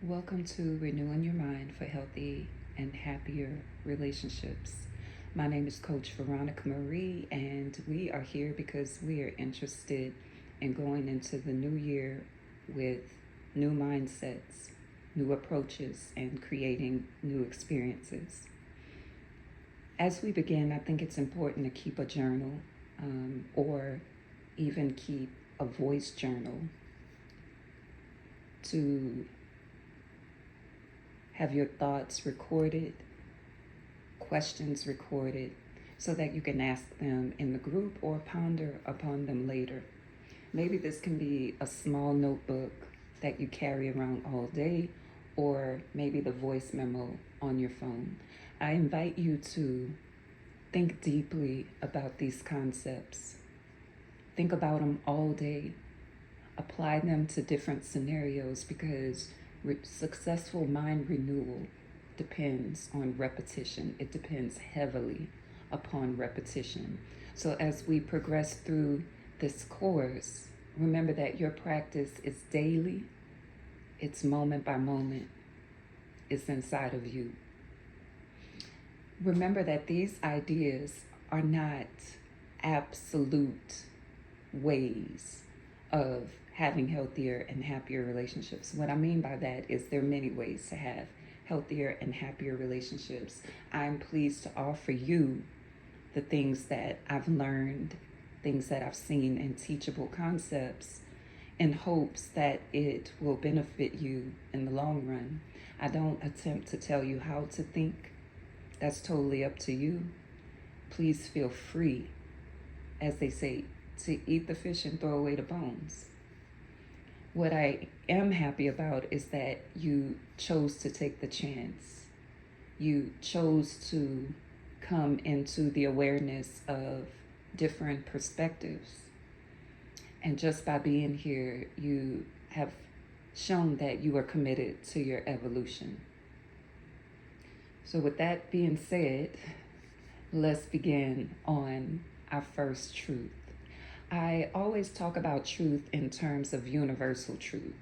Welcome to Renewing Your Mind for Healthy and Happier Relationships. My name is Coach Veronica Marie, and we are here because we are interested in going into the new year with new mindsets, new approaches, and creating new experiences. As we begin, I think it's important to keep a journal or even keep a voice journal to have your thoughts recorded, questions recorded, so that you can ask them in the group or ponder upon them later. Maybe this can be a small notebook that you carry around all day, or maybe the voice memo on your phone. I invite you to think deeply about these concepts. Think about them all day. Apply them to different scenarios because successful mind renewal depends on repetition. It depends heavily upon repetition. So as we progress through this course, remember that your practice is daily, it's moment by moment, it's inside of you. Remember that these ideas are not absolute ways of having healthier and happier relationships. What I mean by that is there are many ways to have healthier and happier relationships. I'm pleased to offer you the things that I've learned, things that I've seen in teachable concepts in hopes that it will benefit you in the long run. I don't attempt to tell you how to think. That's totally up to you. Please feel free, as they say, to eat the fish and throw away the bones. What I am happy about is that you chose to take the chance. You chose to come into the awareness of different perspectives. And just by being here, you have shown that you are committed to your evolution. So with that being said, let's begin on our first truth. I always talk about truth in terms of universal truth.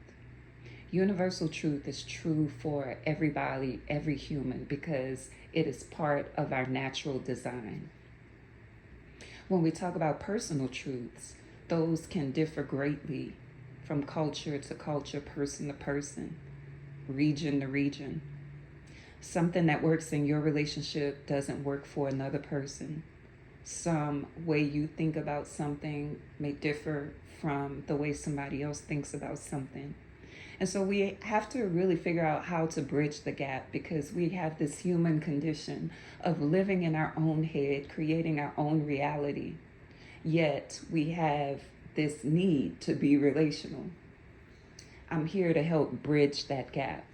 Universal truth is true for everybody, every human, because it is part of our natural design. When we talk about personal truths, those can differ greatly from culture to culture, person to person, region to region. Something that works in your relationship doesn't work for another person. Some way you think about something may differ from the way somebody else thinks about something. And so we have to really figure out how to bridge the gap because we have this human condition of living in our own head, creating our own reality. Yet we have this need to be relational. I'm here to help bridge that gap.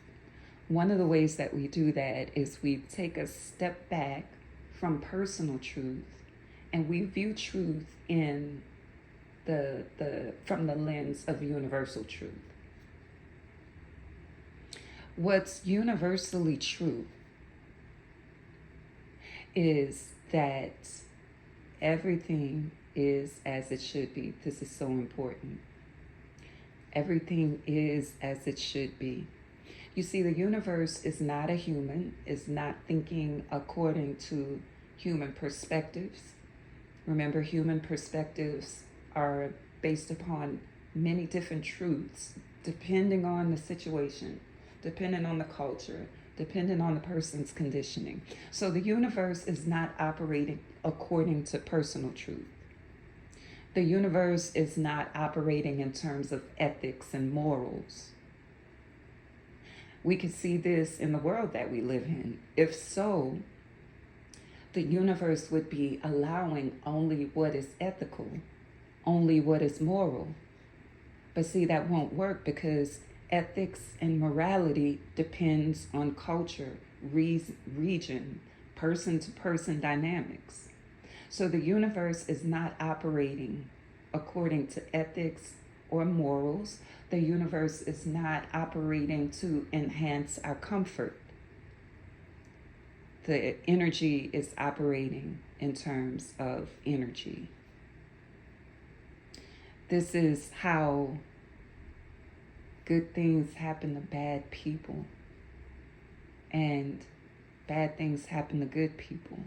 One of the ways that we do that is we take a step back from personal truth and we view truth in from the lens of universal truth. What's universally true is that everything is as it should be. This is so important. Everything is as it should be. You see, the universe is not a human, is not thinking according to human perspectives. Remember, human perspectives are based upon many different truths, depending on the situation, depending on the culture, depending on the person's conditioning. So the universe is not operating according to personal truth. The universe is not operating in terms of ethics and morals. We can see this in the world that we live in. If so, the universe would be allowing only what is ethical, only what is moral. But see, that won't work because ethics and morality depends on culture, region, person-to-person dynamics. So the universe is not operating according to ethics or morals. The universe is not operating to enhance our comfort. The energy is operating in terms of energy. This is how good things happen to bad people, and bad things happen to good people.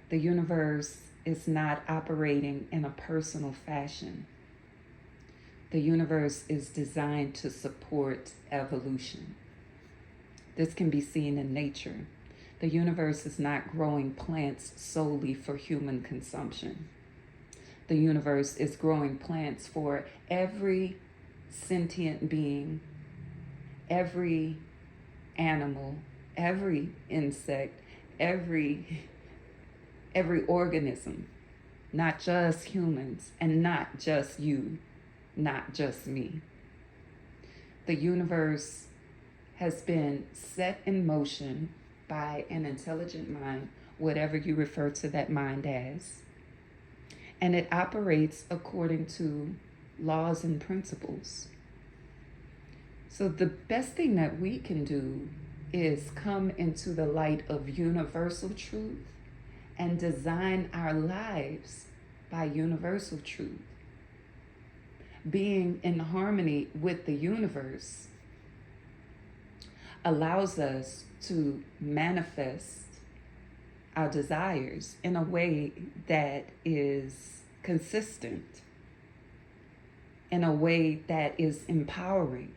The universe is not operating in a personal fashion. The universe is designed to support evolution. This can be seen in nature. The universe is not growing plants solely for human consumption. The universe is growing plants for every sentient being, every animal, every insect, every organism, not just humans, and not just you, not just me. The universe has been set in motion by an intelligent mind, whatever you refer to that mind as, and it operates according to laws and principles. So the best thing that we can do is come into the light of universal truth and design our lives by universal truth. Being in harmony with the universe allows us to manifest our desires in a way that is consistent, in a way that is empowering.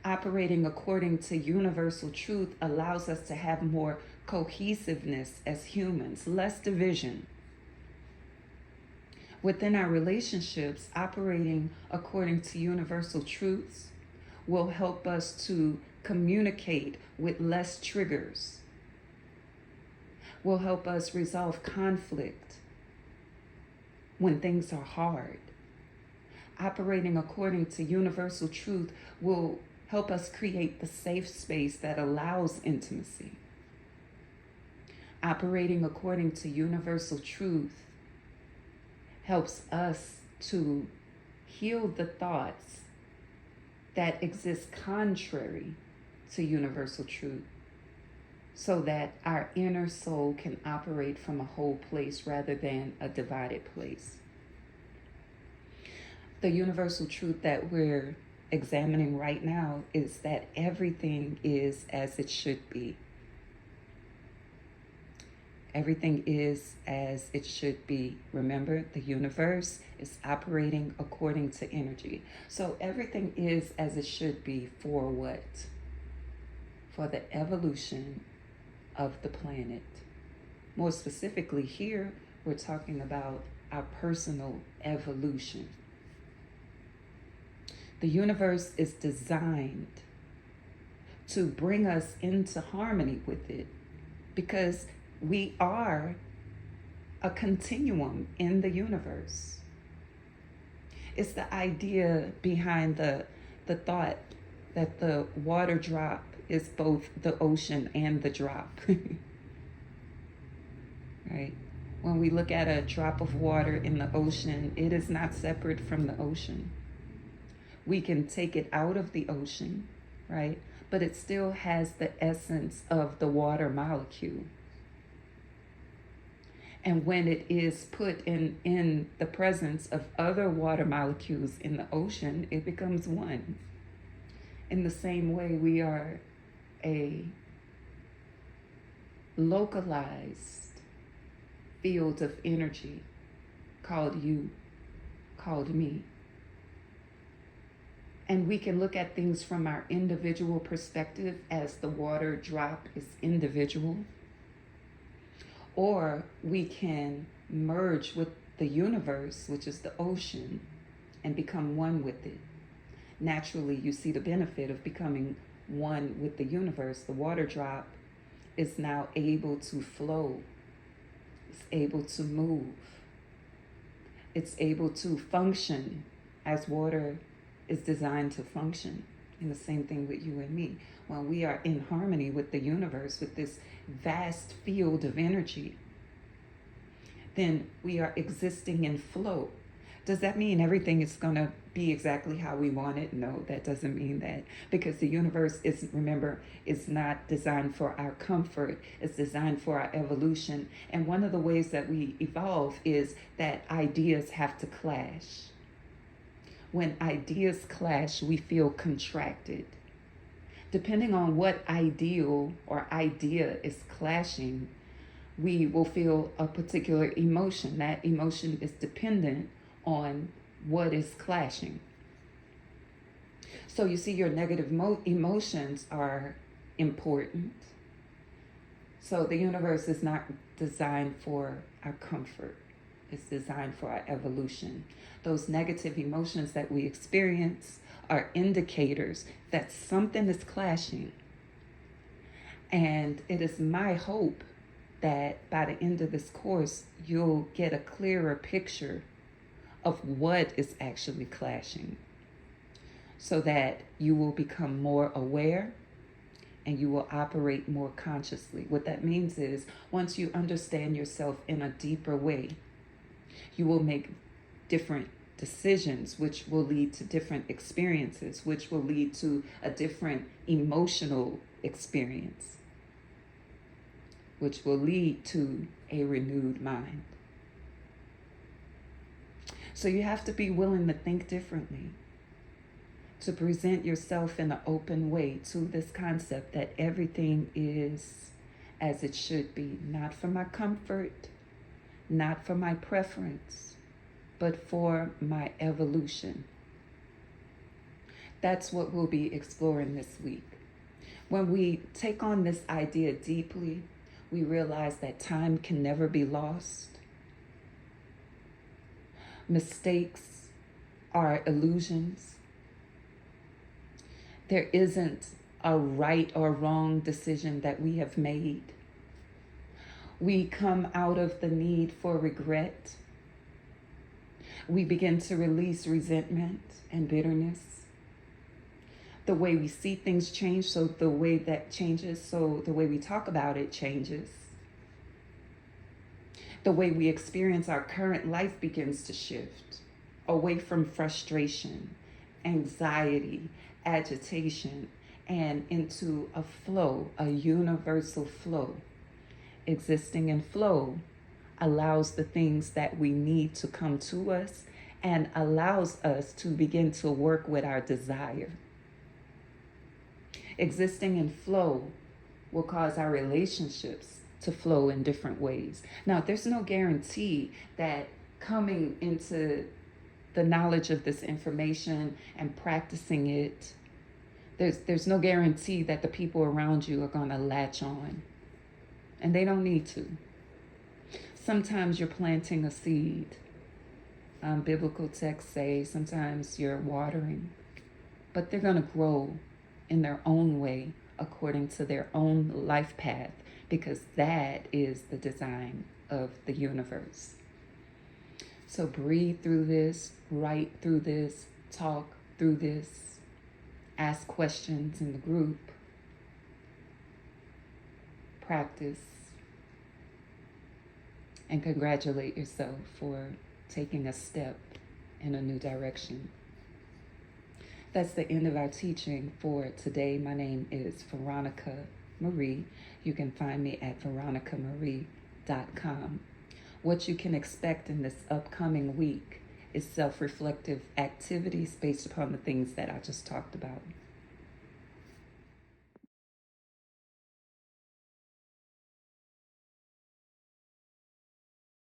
Operating according to universal truth allows us to have more cohesiveness as humans, less division. Within our relationships, operating according to universal truths will help us to communicate with less triggers, will help us resolve conflict when things are hard. Operating according to universal truth will help us create the safe space that allows intimacy. Operating according to universal truth helps us to heal the thoughts that exist contrary to universal truth, so that our inner soul can operate from a whole place rather than a divided place. The universal truth that we're examining right now is that everything is as it should be. Everything is as it should be. Remember, the universe is operating according to energy. So everything is as it should be for what? For the evolution of the planet. More specifically here, we're talking about our personal evolution. The universe is designed to bring us into harmony with it, because we are a continuum in the universe. It's the idea behind the thought that the water drop is both the ocean and the drop. Right? When we look at a drop of water in the ocean, it is not separate from the ocean. We can take it out of the ocean, right? But it still has the essence of the water molecule. And when it is put in the presence of other water molecules in the ocean, it becomes one. In the same way, we are a localized field of energy called you, called me. And we can look at things from our individual perspective as the water drop is individual. Or we can merge with the universe, which is the ocean, and become one with it. Naturally, you see the benefit of becoming one with the universe. The water drop is now able to flow. It's able to move. It's able to function as water is designed to function. And the same thing with you and me. When we are in harmony with the universe, with this vast field of energy, then we are existing in flow. Does that mean everything is going to be exactly how we want it? No, that doesn't mean that. Because the universe is, remember, is not designed for our comfort. It's designed for our evolution. And one of the ways that we evolve is that ideas have to clash. When ideas clash, we feel contracted. Depending on what ideal or idea is clashing, we will feel a particular emotion. That emotion is dependent on what is clashing. So you see, your negative emotions are important. So the universe is not designed for our comfort. It's designed for our evolution. Those negative emotions that we experience are indicators that something is clashing. And it is my hope that by the end of this course, you'll get a clearer picture of what is actually clashing, so that you will become more aware and you will operate more consciously. What that means is, once you understand yourself in a deeper way, you will make different decisions, which will lead to different experiences, which will lead to a different emotional experience, which will lead to a renewed mind. So you have to be willing to think differently, to present yourself in an open way to this concept that everything is as it should be, not for my comfort, not for my preference, but for my evolution. That's what we'll be exploring this week. When we take on this idea deeply, we realize that time can never be lost. Mistakes are illusions. There isn't a right or wrong decision that we have made. We come out of the need for regret. We begin to release resentment and bitterness. The way we see things change, so the way that changes, so the way we talk about it changes. The way we experience our current life begins to shift away from frustration, anxiety, agitation, and into a flow, a universal flow. Existing in flow allows the things that we need to come to us and allows us to begin to work with our desire. Existing in flow will cause our relationships to flow in different ways. Now, there's no guarantee that coming into the knowledge of this information and practicing it, there's no guarantee that the people around you are going to latch on. And they don't need to. Sometimes you're planting a seed. Biblical texts say sometimes you're watering. But they're going to grow in their own way, according to their own life path, because that is the design of the universe. So breathe through this, write through this, talk through this, ask questions in the group, practice, and congratulate yourself for taking a step in a new direction. That's the end of our teaching for today. My name is Veronica Marie. You can find me at veronicamarie.com. What you can expect in this upcoming week is self-reflective activities based upon the things that I just talked about.